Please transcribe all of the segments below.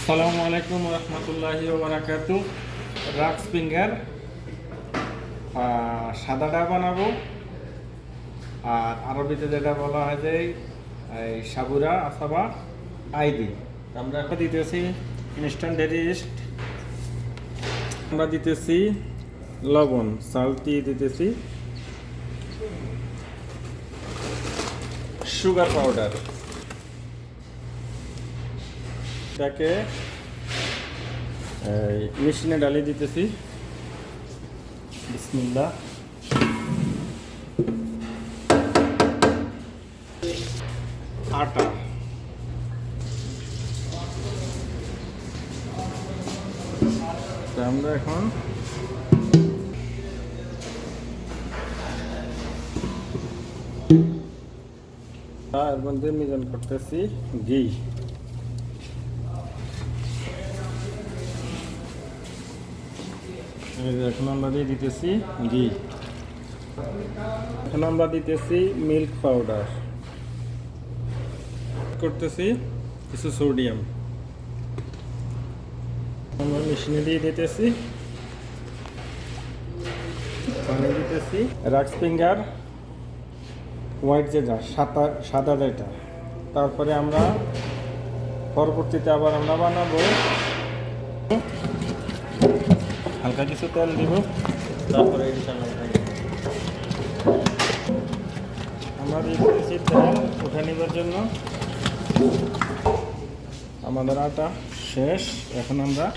আসসালামু আলাইকুম রহমতুল্লাহি ওয়া বারাকাতুহু। রাক্স ফিঙ্গার সাদাটা বানাবো, আর আরবিতে যেটা বলা হয় যে এই সাবুরা অথবা আইদি। আমরা এখন দিতেছি ইনস্ট্যান্ট ডেরি ইস্ট, আমরা দিতেছি লবণ, সল্ট দিয়ে দিতেছি সুগার পাউডার। এটাকে মেশিনে ডালিয়ে দিতেছি। বিসমিল্লাহ। আটা, আমরা এখন এর মধ্যে মিলন করতেছি ঘি। এখন আমরা দিয়ে দিতেছি ঘি। এখন আমরা দিতেছি মিল্ক পাউডার, করতেছি কিছু সোডিয়াম। আমরা মেশিনে দিয়ে দিতেছি পানি, দিতেছি রাক্স ফিঙ্গার হোয়াইট যেটা সাদা যেটা। তারপরে আমরা পরবর্তীতে আবার আমরা বানাবো, হালকা কিছু তেল দিব। তারপরে আমরা দিয়ে দিতেছি তেল উঠে নেবার জন্য। আমাদের আটা শেষ, এখন আমরা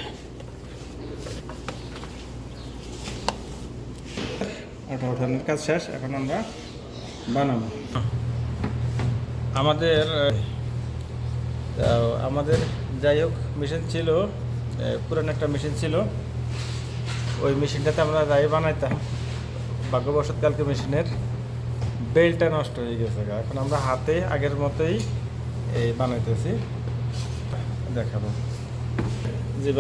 আটা ওঠানোর কাজ শেষ, এখন আমরা বানাবো। আমাদের যাই হোক মেশিন ছিল, পুরানো একটা মেশিন ছিল। ওই মেশিনটাতে আমরা যাই বানাইতাম, ভাগ্যবশত কালকে মেশিনের বেল্টটা নষ্ট হয়ে গেছে। এখন আমরা হাতে আগের মতোই এই বানাইতেছি, দেখাবো যে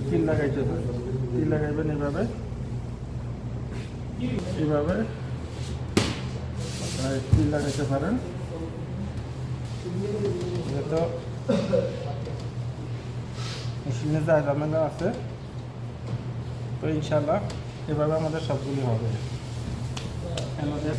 তিল লাগাইতেছে। তিল লাগাইবেন এইভাবে, এইভাবে তিল লাগাইতে পারেন। যেহেতু মেশিনে যা ঝামেলা আছে, তো ইনশাল্লাহ এভাবে আমাদের সবগুলি হবে। আমাদের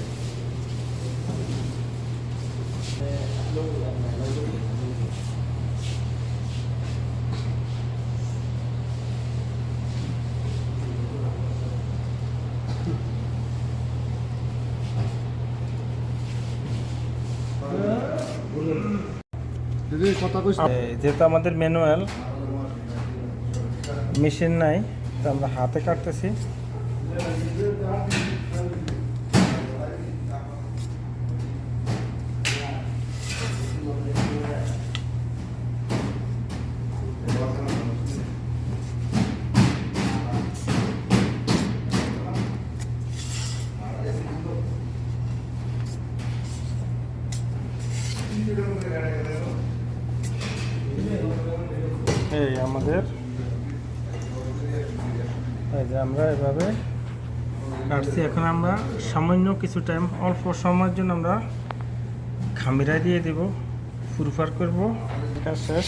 যেহেতু আমাদের ম্যানুয়াল মেশিন নাই, তো আমরা হাতে কাটতেছি। এই আমাদের এই যে আমরা এভাবে কাটছি। এখন আমরা সামান্য কিছু টাইম, অল্প সময়ের জন্য আমরা খামিরা দিয়ে দেব, ফুরফার করব। কাজ শেষ,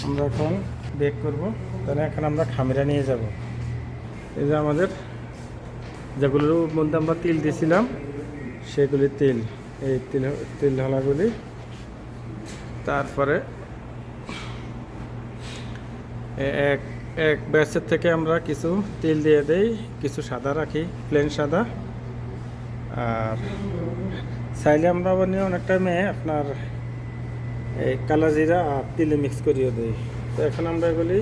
আমরা এখন বেক করব। তাহলে এখন আমরা খামিরা নিয়ে যাব। এই যে আমাদের যেগুলোর মধ্যে আমরা তিল দিয়েছিলাম, সেগুলি তিল, এই তিল ঢালাগুলি। তারপরে এক ব্যাচের থেকে আমরা কিছু তেল দিয়ে দেই, কিছু সাদা রাখি, প্লেন সাদা। আর চাইলে আমরা বানিয়ে অনেক টাইমে আপনার এই কালা জিরা আর তিলে মিক্স করিয়ে দিই। তো এখন আমরা এগুলি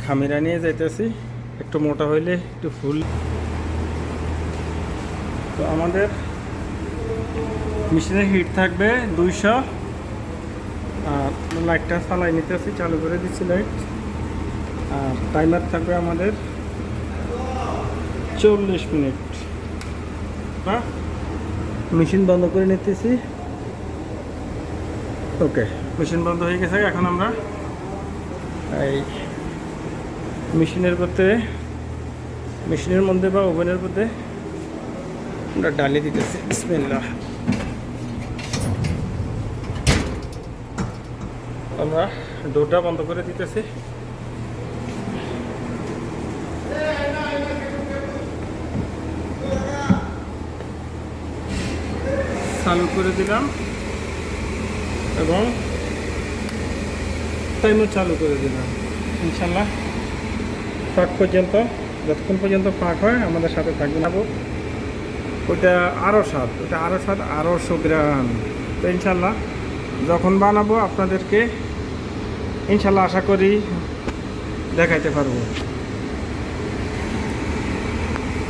খামিরা নিয়ে যাইতেছি, একটু মোটা হইলে একটু ফুল। তো আমাদের মেশিনের হিট থাকবে 200। আর লাইটটা চালাই নিতেছি, চালু করে দিচ্ছি লাইট। আর টাইমার থাকবে আমাদের 40 মিনিট। মেশিন বন্ধ করে নিতেছি। ওকে, মেশিন বন্ধ হয়ে গেছে। এখন আমরা এই মেশিনের করতে মেশিনের মধ্যে বা ওভেনের মধ্যে আমরা ডালি দিতেছি। বিসমিল্লাহ। আমরা ডোটা বন্ধ করে দিতেছি। চালু করে দিলাম এবং টাইমও চালু করে দিলাম। ইনশাল্লাহ পাক পর্যন্ত, যতক্ষণ পর্যন্ত পাক হয় আমাদের সাথে থাকবেন। ওটা আরও স্বাদ, আরও সুগ্রান। তো ইনশাল্লাহ যখন বানাবো আপনাদেরকে ইনশাল্লাহ আশা করি দেখাইতে পারবো।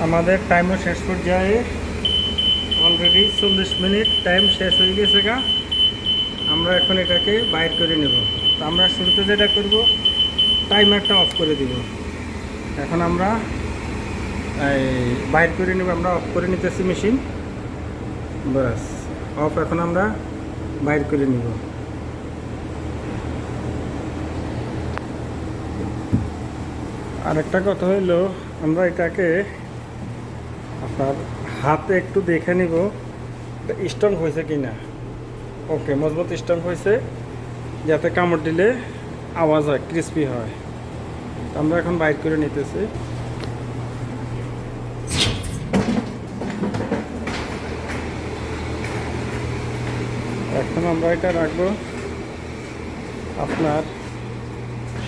আমাদের টাইমও শেষ পর্যায়ে, অলরেডি 40 মিনিট টাইম শেষ হয়ে গেছে গা। আমরা এখন এটাকে বাইর করে নেব। তো আমরা শুরুতে যেটা করব, টাইমারটা অফ করে দিব। এখন আমরা বাইর করে নেব, আমরা অফ করে নিতেছি মেশিন। Bus of. এখন আমরা বাইর করে নিব। আরেকটা কথা হইলো, আমরা এটাকে আপনার হাতে একটু দেখে নিব স্ট্রং হয়েছে কি না। ওকে, মজবুত স্ট্রং হয়েছে, যাতে কামড় দিলে আওয়াজ হয়, ক্রিস্পি হয়। আমরা এখন বাইর করে নিতেছি। এখন আমরা এটা রাখবো আপনার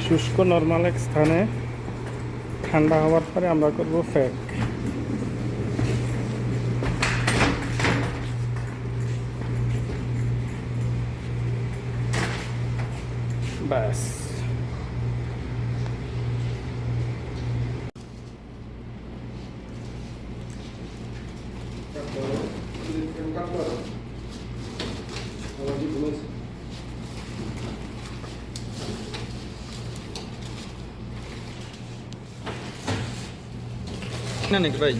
শুষ্ক নর্মাল এক স্থানে। ঠান্ডা হওয়ার পরে আমরা করব ফ্যাক। ব্যাস। না নাকি ভাই?